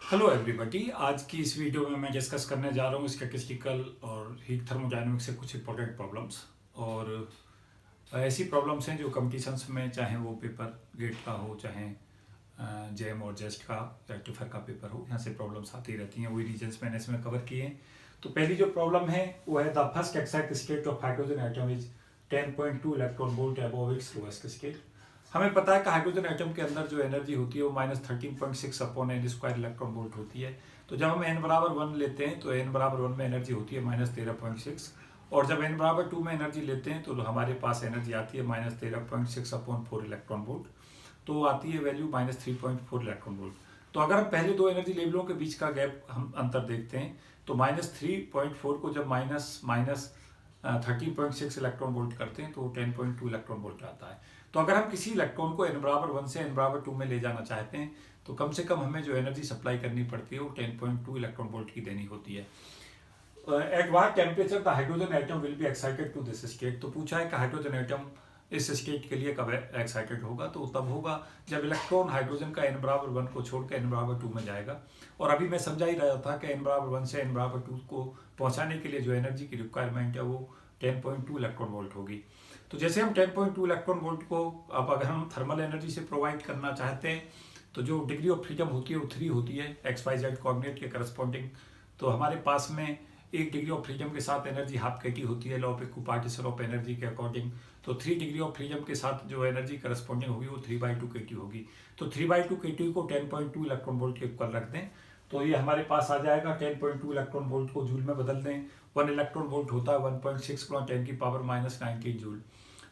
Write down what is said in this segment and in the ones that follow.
Hello everybody. आज की इस वीडियो में मैं डिस्कस करने जा रहा हूँ स्टैटिस्टिकल और हीट थर्मोडायनेमिक्स से कुछ इंपॉर्टेंट प्रॉब्लम्स। और ऐसी प्रॉब्लम्स हैं जो कंपटीशंस में, चाहे वो पेपर गेट का हो, चाहे जेम और जेस्ट का या टिफर का पेपर हो, यहाँ से प्रॉब्लम्स आती रहती हैं। वही रीजन्स मैंने इसमें कवर किए हैं। तो पहली जो प्रॉब्लम है वो है the first excite state of hydrogen atom is 10.2 electron volt above it's lowest scale. हमें पता है कि हाइड्रोजन एटम के अंदर जो एनर्जी होती है वो -13.6 upon n square electron volt होती है। तो जब हम n बराबर 1 लेते हैं तो n बराबर 1 में एनर्जी होती है -13.6, और जब n बराबर 2 में एनर्जी लेते हैं तो हमारे पास एनर्जी आती है -13.6 अपॉन 4 इलेक्ट्रॉन वोल्ट। तो आती है वैल्यू -3.4 इलेक्ट्रॉन वोल्ट। तो अगर हम पहले दो एनर्जी लेवलों के बीच का गैप हम अंतर देखते हैं तो -3.4 को जब माइनस माइनस 13.6 इलेक्ट्रॉन वोल्ट करते हैं तो 10.2 इलेक्ट्रॉन वोल्ट आता है। तो अगर हम किसी इलेक्ट्रॉन को n बराबर 1 से n बराबर 2 में ले जाना चाहते हैं तो कम से कम हमें जो एनर्जी सप्लाई करनी पड़ती है वो 10.2 इलेक्ट्रॉन वोल्ट की देनी होती है। At what temperature the hydrogen atom will be excited to this state. तो पूछा है कि हाइड्रोजन एटम इस स्टेट के लिए कब एक्साइटेड होगा। तो तब होगा जब इलेक्ट्रॉन हाइड्रोजन का n बराबर 1 को छोड़ के n बराबर 2 में जाएगा। और अभी मैं समझा ही रहा था कि n बराबर 1 से n बराबर 2 को पहुंचाने के लिए जो एनर्जी की रिक्वायरमेंट है वो 10.2 इलेक्ट्रॉन वोल्ट होगी। तो जैसे हम 10.2 इलेक्ट्रॉन वोल्ट को अब अगर हम थर्मल एनर्जी से प्रोवाइड करना चाहते हैं तो जो डिग्री ऑफ फ्रीडम होती है वो 3 होती है XYZ कोऑर्डिनेट के करस्पॉन्डिंग। तो हमारे पास में एक डिग्री ऑफ फ्रीडम के साथ एनर्जी हाफ केटी होती है law of equipartition of energy के अकॉर्डिंग। तो 3 डिग्री ऑफ फ्रीडम के साथ जो एनर्जी करस्पॉन्डिंग होगी वो 3/2 केटी होगी। तो 3/2 केटी को 10.2 इलेक्ट्रॉन वोल्ट के इक्वल रख दें तो ये हमारे पास आ जाएगा। 10.2 इलेक्ट्रॉन वोल्ट को जूल में बदल दें। 1 इलेक्ट्रॉन वोल्ट होता है 1.6 गुणा 10 की पावर -19 जूल।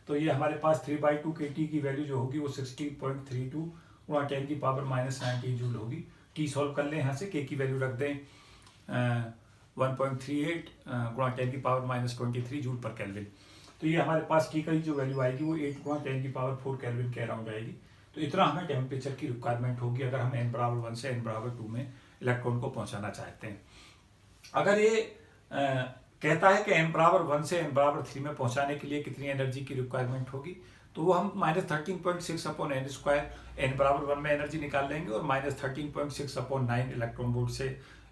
तो ये हमारे पास 3/2 केटी की वैल्यू जो होगी वो 16.32 गुणा 10 की पावर -19 जूल होगी। टी सॉल्व कर लें यहाँ से, के की वैल्यू रख दें 1.38 गुणा 10 की पावर -23 जूल पर केल्विन। तो ये हमारे पास टी की जो वैल्यू आएगी वो 8 गुणा 10 की पावर 4 केल्विन के अराउंड आएगी। तो इतना हमें टेम्परेचर की रिक्वायरमेंट होगी अगर हम n बराबर 1 से n बराबर 2 में इलेक्ट्रॉन को पहुंचाना चाहते हैं। अगर ये कहता है कि n बराबर 1 से n बराबर 3 में पहुंचाने के लिए कितनी एनर्जी की रिक्वायरमेंट होगी तो वो हम -13.6 अपॉन n स्क्वायर n बराबर 1 में एनर्जी निकाल लेंगे और -13.6 अपॉन 9 इलेक्ट्रॉन वोल्ट से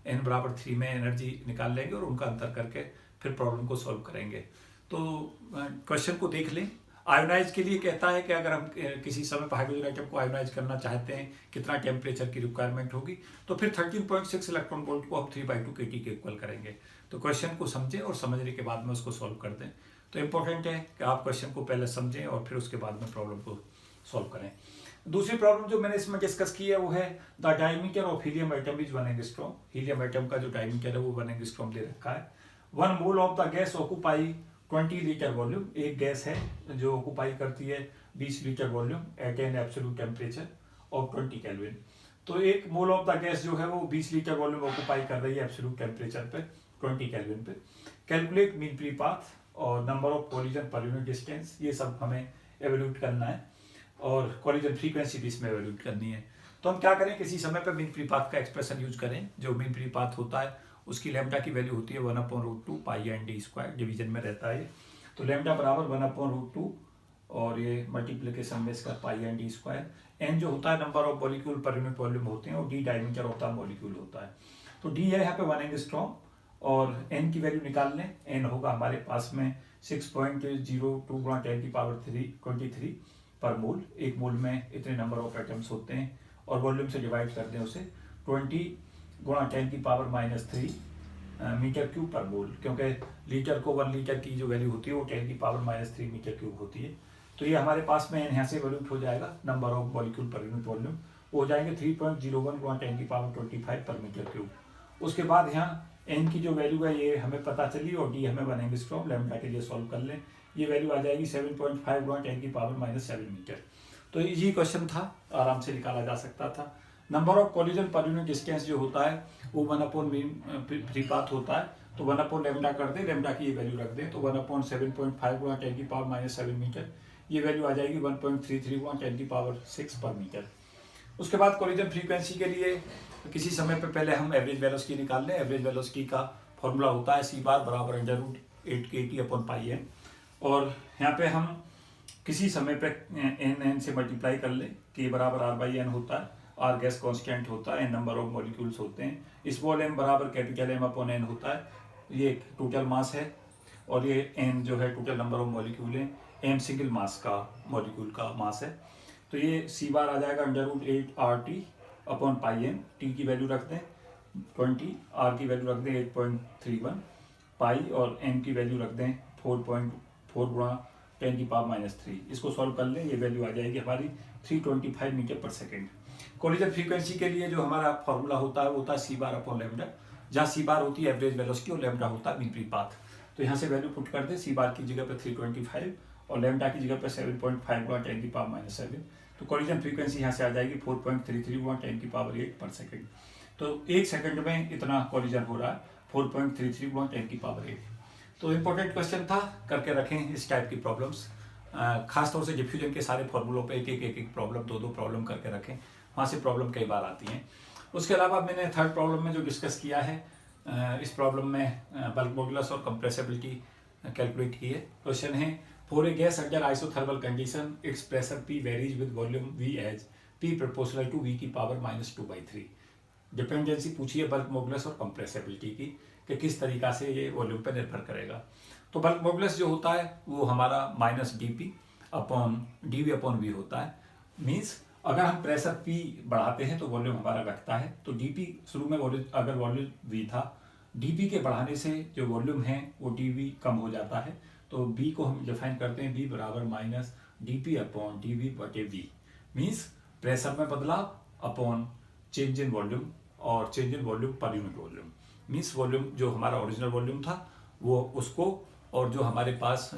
n बराबर 3 में एनर्जी निकाल लेंगे और उनका अंतर करके फिर प्रॉब्लम को सॉल्व करेंगे। तो क्वेश्चन को देख लें। आयोनाइज के लिए कहता है कि अगर हम किसी समय पर हाइड्रोजन एटम को आयोनाइज करना चाहते हैं कितना टेम्परेचर की रिक्वायरमेंट होगी तो फिर 13.6 इलेक्ट्रॉन वोल्ट को हम 3/2 केटी के इक्वल करेंगे। तो क्वेश्चन को समझें और समझने के बाद में उसको सॉल्व कर दें। तो इंपॉर्टेंट है कि आप क्वेश्चन को पहले समझें और फिर उसके बाद में प्रॉब्लम को सॉल्व करें। दूसरी प्रॉब्लम जो मैंने इसमें डिस्कस की है वो है the diameter of helium atom is 1 angstrom. Helium atom का जो डायमीटर है वो 1 एंगस्ट्रॉम दे रखा है। 1 mole of the gas occupy 20 litre volume. एक गैस है जो ऑक्यूपाई करती है 20 litre volume at an absolute temperature of 20 kelvin. तो एक मोल ऑफ द गैस जो है वो 20 लीटर वॉल्यूम ऑक्यूपाई कर रही है एब्सोल्यूट टेम्परेचर पे 20 केल्विन पे। कैलकुलेट मीन फ्री पाथ और number of collision per unit distance, ये सब हमें एवेल्यूट करना है और कॉलिजन फ्रीक्वेंसी भी इसमें एवेल्यूट करनी है। तो हम क्या करें, किसी समय पर मीन फ्री पाथ का एक्सप्रेशन यूज करें। जो मीन फ्री पाथ होता है उसकी लैम्डा की वैल्यू होती है 1/√2 पाई एन डी स्क्वायर, डिवीजन में रहता है। तो लैम्डा बराबर 1/√2 और ये मल्टीप्लीकेशन में इसका पाई एन डी स्क्वायर। एन जो होता है number of molecule per unit volume होते हैं और D diameter of the molecule होता है। तो डी है यहाँ पे 1 एंगस्ट्रॉम और एन की वैल्यू निकाल लें। एन होगा हमारे पास में 6.02 गुणा 10 की पावर 23 पर मोल। एक मोल में इतने नंबर ऑफ एटम्स होते हैं और वॉल्यूम से डिवाइड कर दें उसे 20 गुणा 10 की पावर -3 मीटर क्यूब पर मोल, क्योंकि लीटर को 1 लीटर की जो वैल्यू होती है वो 10 की पावर -3 मीटर क्यूब होती है। तो ये हमारे पास में यहाँ से वैल्यूट हो जाएगा number of molecule per unit volume, वो हो जाएंगे 3.01 गुणा 10 की पावर 25 पर मीटर क्यूब। उसके बाद यहाँ एन की जो वैल्यू है ये हमें पता चली और डी हमें 1 एंगस्ट्रॉम लैम्डा के लिए सॉल्व कर लें। ये वैल्यू आ जाएगी 7.5 गुणा 10 की पावर -7 मीटर। तो ये क्वेश्चन था, आराम से निकाला जा सकता था। Number of collision per unit distance जो होता है वो 1/मीन फ्री पाथ होता है। तो 1/लैम्डा कर दें, लैम्डा की ये वैल्यू रख दें तो 1/7.5 गुणा 10 की पावर -7 मीटर, ये वैल्यू आ जाएगी 1.33 गुणा 10 की पावर 6 पर मीटर। उसके बाद कॉलिजन फ्रीक्वेंसी के लिए किसी समय पे पहले हम एवरेज वेलोसिटी निकाल लें। एवरेज वेलोसिटी का फॉर्मूला होता है सी बार बराबर √8 kT अपॉन पाई एन। और यहाँ पे हम किसी समय पे एन से मल्टीप्लाई कर लें, के बराबर R/n होता है आर गैस कांस्टेंट होता है, नंबर ऑफ मॉलिक्यूल्स होते हैं, स्मॉल m बराबर कैपिटल M अपॉन n होता है, ये टोटल मास है, और ये n जो है टोटल नंबर ऑफ मॉलिक्यूल है, m सिंगल मास का मॉलिक्यूल का मास है। तो ये c बार आ जाएगा √8RT upon pi n, t की वैल्यू रख दें 20, r की वैल्यू रख दें 8.31 पाई, और n की वैल्यू रख दें 4.4 गुणा 10⁻³ इसको सॉल्व कर लें, ये वैल्यू आ जाएगी हमारी 325 मीटर पर सेकेंड। कोलिजन फ्रीक्वेंसी के लिए जो हमारा फॉर्मूला होता है वो होता है c बार अपॉन लैम्डा, जहाँ c बार होती है एवरेज वेलोसिटी और लैम्डा होता है मीन फ्री पाथ। तो यहाँ से वैल्यू पुट कर दें, c बार की जगह पर 325 और लैम्डा की जगह पर 7.5 गुणा 10⁻⁷। तो कोलिजन फ्रीक्वेंसी यहाँ से आ जाएगी 4.33 गुणा 10⁸ पर सेकेंड। तो 1 सेकंड में इतना कोलिजन हो रहा है, 4.33 गुणा 10⁸। तो इम्पोर्टेंट क्वेश्चन था, करके रखें इस टाइप की प्रॉब्लम्स, खासतौर से डिफ्यूजन के सारे फॉर्मूलों पे एक एक प्रॉब्लम, दो प्रॉब्लम करके रखें, वहाँ से प्रॉब्लम कई बार आती हैं। उसके अलावा मैंने थर्ड प्रॉब्लम में जो डिस्कस किया है, इस प्रॉब्लम में बल्क मॉडुलस और कंप्रेसिबिलिटी कैलकुलेट की है। क्वेश्चन है, for a gas under isothermal condition its pressure P varies with volume V as P proportional to V की पावर -2/3। डिपेंडेंसी पूछी है बल्क मॉडुलस और कंप्रेसिबिलिटी की, कि किस तरीका से ये वॉल्यूम पर निर्भर करेगा। तो बल्क मॉडुलस जो होता है वो हमारा -dP upon dV upon V होता है। मीन्स अगर हम प्रेशर P बढ़ाते हैं तो वॉल्यूम हमारा घटता है। तो dP शुरू में वॉल्यूम, अगर वॉल्यूम V था, dP के बढ़ाने से जो वॉल्यूम है वो dV कम हो जाता है। तो B को हम डिफाइन करते हैं B बराबर -dP अपॉन dV बटे V। मीन्स प्रेशर में बदलाव अपॉन चेंज इन वॉल्यूम, और change in volume per unit volume. Means volume जो हमारा ओरिजिनल वॉल्यूम था वो उसको, और जो हमारे पास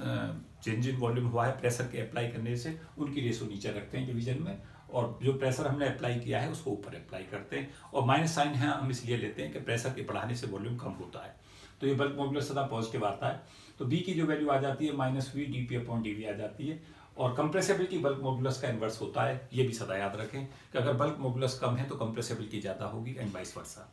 चेंज इन वॉल्यूम हुआ है प्रेशर के अप्लाई करने से, उनकी रेशो नीचे रखते हैं डिवीजन में, और जो प्रेशर हमने अप्लाई किया है उसको ऊपर अप्लाई करते हैं। और माइनस साइन है हम इसलिए लेते हैं कि प्रेशर के बढ़ाने से वॉल्यूम कम होता है। तो ये बल्क मॉडुलस सदा पॉजिटिव आता है। तो B की जो वैल्यू आ जाती है -V dP अपॉन dV आ जाती है। और कंप्रेसिबिलिटी बल्क मॉडुलस का इन्वर्स होता है, ये भी सदा याद रखें कि अगर बल्क मॉडुलस कम है तो कंप्रेसिबिलिटी ज़्यादा होगी, एंड वाइस वर्सा।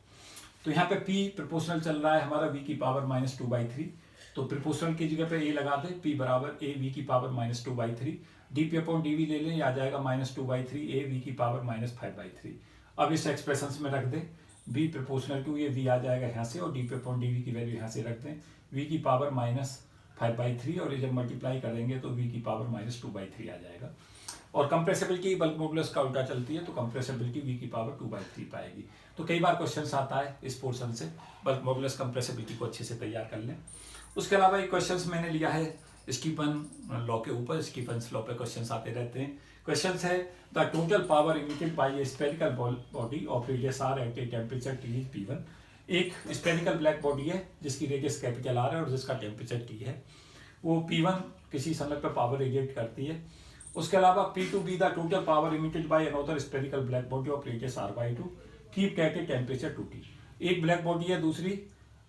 तो यहाँ पे P प्रोपोर्शनल चल रहा है हमारा V की पावर -2/3, तो प्रोपोर्शनल की जगह पे A लगा दें, P बराबर A V की पावर -2/3, dP अपॉन dV ले लें, आ जाएगा -2/3 A V की पावर -5/3। अब इस एक्सप्रेशन में रख दें, B प्रोपोर्शनल टू ये V आ जाएगा यहाँ से, और dP अपॉन dV की वैल्यू यहाँ से रख दें, V की पावर -5/3, और ये जब मल्टीप्लाई करेंगे तो V की पावर -2/3 आ जाएगा। और कंप्रेसिबिलिटी बल्क मॉडुलस का उल्टा चलती है, तो कंप्रेसिबिलिटी V की पावर 2/3 पाएगी। तो कई बार क्वेश्चन आता है इस पोर्शन से, बल्क मॉडुलस कंप्रेसिबिलिटी को अच्छे से तैयार कर लें। उसके अलावा एक क्वेश्चन मैंने लिया है स्टीफन लॉ के ऊपर, स्टीफन्स लॉ पे क्वेश्चंस आते रहते हैं। क्वेश्चंस है, the total power emitted by a spherical body of radius r at a temperature T is P1। एक स्फेरिकल ब्लैक बॉडी है जिसकी रेडियस कैपिटल R है और जिसका टेम्परेचर T है, वो P1 किसी समय पर पावर रेडिएट करती है। उसके अलावा P2 be the total power emitted by another spherical black body of radius r/2 keep at a temperature 2T। एक ब्लैक बॉडी है दूसरी,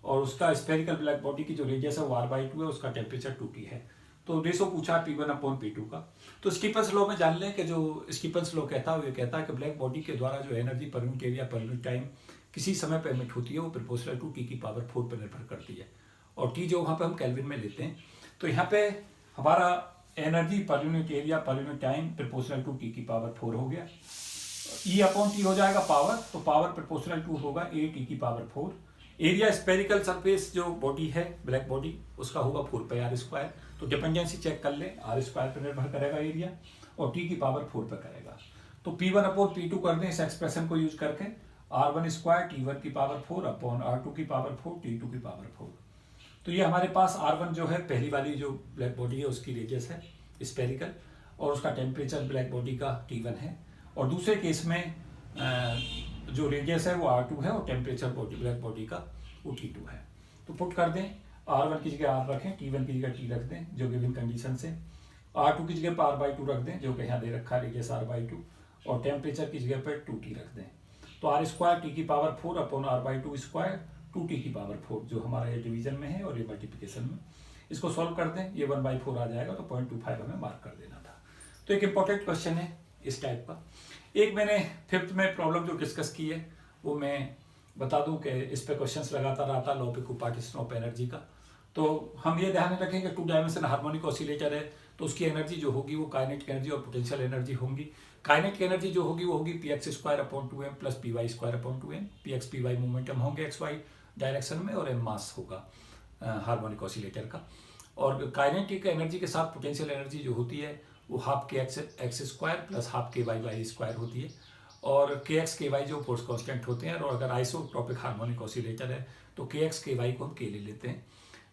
और उसका स्फेरिकल ब्लैक बॉडी की जो रेडियस है वो r/2 है, उसका टेम्परेचर 2T है। तो रेशो पूछा P1 अपॉन P2 का। तो स्टीफन्स लॉ में जान लें कि जो स्टीफन्स लॉ कहता है वो ये कहता है कि ब्लैक बॉडी के द्वारा जो energy per unit area per unit time किसी समय पर एमिट होती है वो प्रोपोर्शनल टू T की पावर 4 पर निर्भर करती है, और T जो वहाँ पे हम केल्विन में लेते हैं। तो यहाँ पे हमारा energy per unit area per unit time proportional to T की पावर 4 हो गया। E अपॉन T हो जाएगा पावर, तो पावर प्रोपोर्शनल टू होगा A T की पावर 4। एरिया स्पेरिकल सरफेस जो बॉडी है ब्लैक बॉडी उसका होगा 4πr²। तो डिपेंडेंसी चेक कर लें, r² पर निर्भर करेगा एरिया, और T की पावर 4 पर करेगा। तो P1 अपॉन P2 कर दें इस एक्सप्रेशन को यूज करके, r1² T1 की पावर 4 अपॉन r2 की पावर 4 T2 की पावर 4। तो ये हमारे पास R1 जो है पहली वाली जो ब्लैक बॉडी है उसकी रेडियस है स्पेरिकल, और उसका टेम्परेचर ब्लैक बॉडी का T1 है। और दूसरे केस में जो रेडियस है वो R2 है, और टेम्परेचर ब्लैक बॉडी का वो T2 है। तो पुट कर दें, R1 की जगह R रखें, T1 की जगह T रख दें जो गिवन कंडीशन से, R2 की जगह पर r/2 रख दें जो कि यहाँ दे रखा है रेडियस r/2, और टेम्परेचर की जगह पर 2T रख दें। तो r² T की पावर 4 अपॉन r/2² 2T की पावर 4 जो हमारा ये डिवीजन में है और ये मल्टीप्लिकेशन में। इसको सॉल्व कर दें, ये 1/4 आ जाएगा, तो 0.25 हमें मार्क कर देना था। तो एक इंपॉर्टेंट क्वेश्चन है इस टाइप का। एक मैंने 5th में प्रॉब्लम जो डिस्कस की है वो मैं बता दूं कि इस पे क्वेश्चंस लगातार आता लॉ पे पार्टीशन ऑफ एनर्जी का। तो हम ये ध्यान में रखें कि 2 डायमेंशन हार्मोनिक ऑसिलेटर है, तो उसकी एनर्जी जो होगी वो काइनेटिक एनर्जी और पोटेंशियल एनर्जी होंगी। काइनेटिक एनर्जी जो होगी वो होगी px² / 2m + py² / 2m। px py momentum होंगे xy डायरेक्शन में और m मास होगा हार्मोनिक ऑसिलेटर का। और काइनेटिक एनर्जी के साथ पोटेंशियल एनर्जी जो होती है वो हाफ के एक्स स्क्वायर प्लस हाफ के वाई स्क्वायर होती है। और के एक्स के वाई जो फोर्स कांस्टेंट होते हैं, और अगर आइसोट्रॉपिक हार्मोनिक ऑसिलेटर है तो के एक्स के वाई को हम के ले लेते हैं।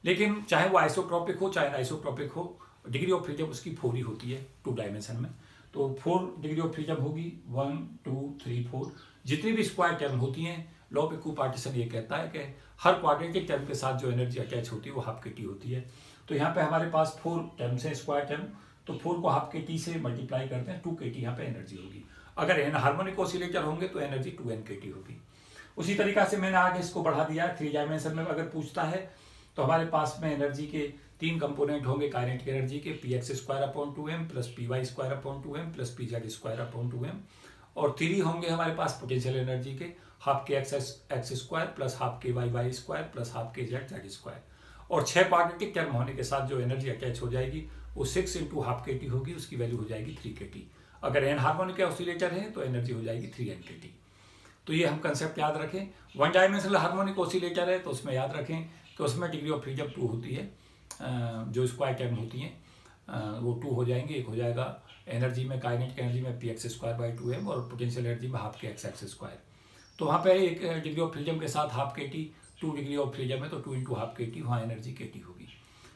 लेकिन चाहे वो आइसोट्रॉपिक हो चाहे आइसोट्रॉपिक हो, डिग्री ऑफ फ्रीडम उसकी 4 ही होती है 2 डायमेंशन में। तो 4 डिग्री ऑफ फ्रीडम होगी, 1 2 3 4। जितनी भी स्क्वायर टर्म होती हैं, लॉ ऑफ इक्विपार्टीशन ये कहता है कि हर क्वाड्रेटिक टर्म के साथ जो एनर्जी अटैच होती है वो हाफ के टी होती है। तो यहाँ पे हमारे पास 4 टर्म्स है स्क्वायर टर्म, तो 4 को हाफ के टी से मल्टीप्लाई करते हैं, 2 के टी यहाँ पे एनर्जी होगी। अगर एन हार्मोनिक ऑसिलेटर होंगे तो एनर्जी 2n के टी होगी। उसी तरीका से मैंने आगे इसको बढ़ा दिया 3 डायमेंशन में। अगर पूछता है तो हमारे पास में एनर्जी के 3 कंपोनेंट होंगे काइनेटिक एनर्जी के, px² / 2m + py² / 2m + pz² / 2m। और 3 होंगे हमारे पास पोटेंशियल एनर्जी के, हाफ के x² प्लस हाफ के y² प्लस हाफ के z² और 6 क्वाड्रेटिक टर्म होने के साथ जो एनर्जी अटैच हो जाएगी वो 6 × हाफ के टी होगी, उसकी वैल्यू हो जाएगी 3 के टी। अगर एन हार्मोनिक ऑसिलेटर है तो एनर्जी हो जाएगी 3n के टी। तो ये हम कंसेप्ट याद रखें। 1 डायमेंशनल हार्मोनिक ऑसिलेटर है तो उसमें याद रखें कि उसमें डिग्री ऑफ फ्रीडम 2 होती है, जो स्क्वायर टर्म होती हैं वो 2 हो जाएंगे। एक हो जाएगा एनर्जी में, काइनेटिक एनर्जी में px² / 2m और पोटेंशियल एनर्जी में हाफ के x²। तो वहाँ पे एक डिग्री ऑफ फ्रीडम के साथ हाफ के टी, 2 डिग्री ऑफ फ्रीडम है तो 2 × हाफ के टी, वहाँ एनर्जी के टी होगी।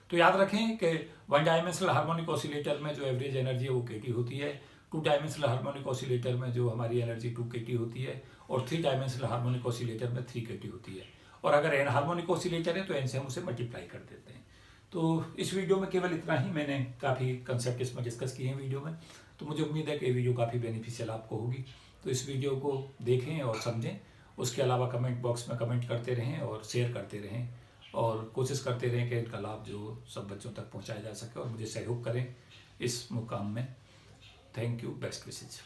तो याद रखें कि 1 डायमेंशनल हार्मोनिक ऑसिलेटर में जो एवरेज एनर्जी है वो के टी होती है, 2 डायमेंशनल हार्मोनिक ऑसिलेटर में जो हमारी एनर्जी 2 के टी होती है, और 3 डायमेंशनल हार्मोनिक ऑसिलेटर में 3 के टी होती है। और अगर एन हार्मोनिक ऑसिलेटर है तो एन से हम उसे मल्टीप्लाई कर देते हैं। तो इस वीडियो में केवल इतना ही, मैंने काफ़ी कंसेप्ट इसमें डिस्कस किए हैं वीडियो में। तो मुझे उम्मीद है कि वीडियो काफ़ी बेनिफिशियल आपको होगी। तो इस वीडियो को देखें और समझें। उसके अलावा कमेंट बॉक्स में कमेंट करते रहें और शेयर करते रहें, और कोशिश करते रहें कि इनका लाभ जो सब बच्चों तक पहुंचाया जा सके, और मुझे सहयोग करें इस मुकाम में। Thank you, best wishes.